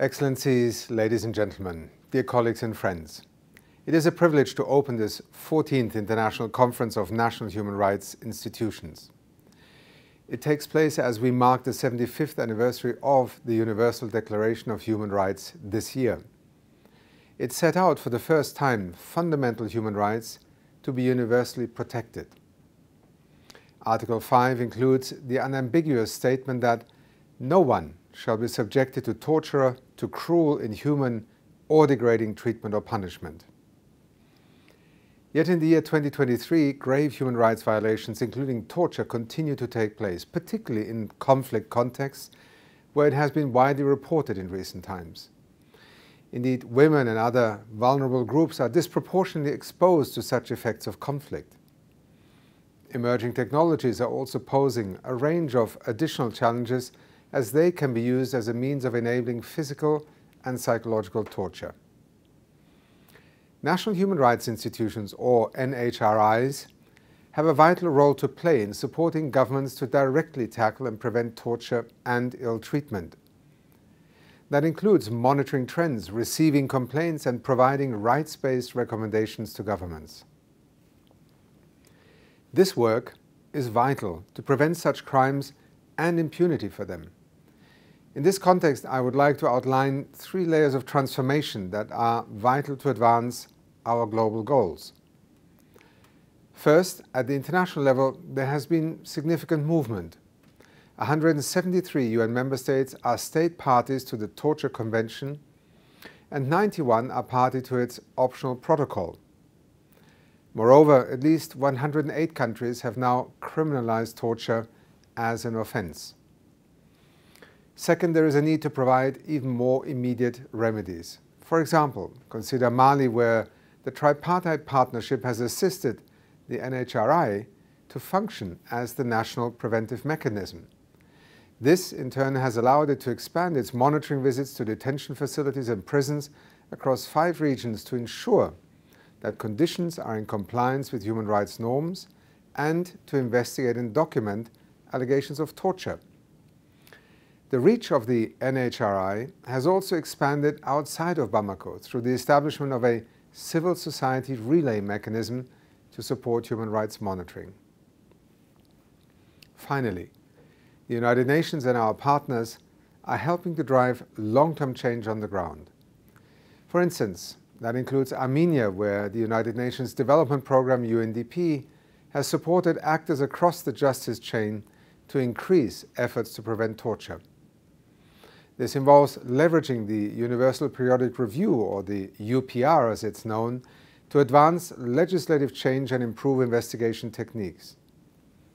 Excellencies, ladies and gentlemen, dear colleagues and friends, it is a privilege to open this 14th International Conference of National Human Rights Institutions. It takes place as we mark the 75th anniversary of the Universal Declaration of Human Rights this year. It set out for the first time fundamental human rights to be universally protected. Article 5 includes the unambiguous statement that no one shall be subjected to torture, to cruel, inhuman, or degrading treatment or punishment. Yet in the year 2023, grave human rights violations, including torture, continue to take place, particularly in conflict contexts where it has been widely reported in recent times. Indeed, women and other vulnerable groups are disproportionately exposed to such effects of conflict. Emerging technologies are also posing a range of additional challenges as they can be used as a means of enabling physical and psychological torture. National human rights institutions, or NHRIs, have a vital role to play in supporting governments to directly tackle and prevent torture and ill treatment. That includes monitoring trends, receiving complaints, and providing rights-based recommendations to governments. This work is vital to prevent such crimes and impunity for them. In this context, I would like to outline 3 layers of transformation that are vital to advance our global goals. First, at the international level, there has been significant movement. 173 UN member states are state parties to the Torture Convention, and 91 are party to its optional protocol. Moreover, at least 108 countries have now criminalized torture as an offense. Second, there is a need to provide even more immediate remedies. For example, consider Mali, where the tripartite partnership has assisted the NHRI to function as the national preventive mechanism. This, in turn, has allowed it to expand its monitoring visits to detention facilities and prisons across 5 regions to ensure that conditions are in compliance with human rights norms and to investigate and document allegations of torture. The reach of the NHRI has also expanded outside of Bamako through the establishment of a civil society relay mechanism to support human rights monitoring. Finally, the United Nations and our partners are helping to drive long-term change on the ground. For instance, that includes Armenia, where the United Nations Development Programme, UNDP, has supported actors across the justice chain to increase efforts to prevent torture. This involves leveraging the Universal Periodic Review, or the UPR as it's known, to advance legislative change and improve investigation techniques.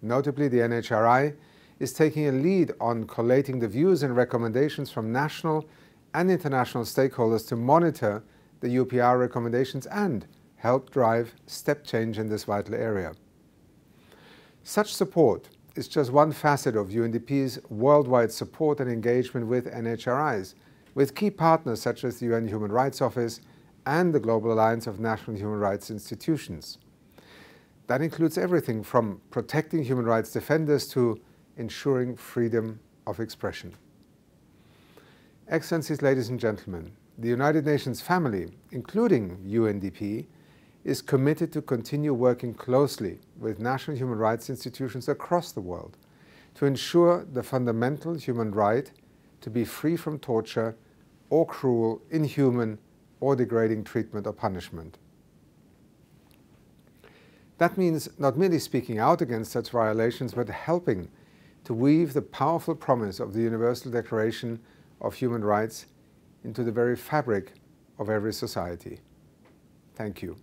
Notably, the NHRI is taking a lead on collating the views and recommendations from national and international stakeholders to monitor the UPR recommendations and help drive step change in this vital area. Such support is just one facet of UNDP's worldwide support and engagement with NHRIs, with key partners such as the UN Human Rights Office and the Global Alliance of National Human Rights Institutions. That includes everything from protecting human rights defenders to ensuring freedom of expression. Excellencies, ladies and gentlemen, the United Nations family, including UNDP, is committed to continue working closely with national human rights institutions across the world to ensure the fundamental human right to be free from torture or cruel, inhuman, or degrading treatment or punishment. That means not merely speaking out against such violations, but helping to weave the powerful promise of the Universal Declaration of Human Rights into the very fabric of every society. Thank you.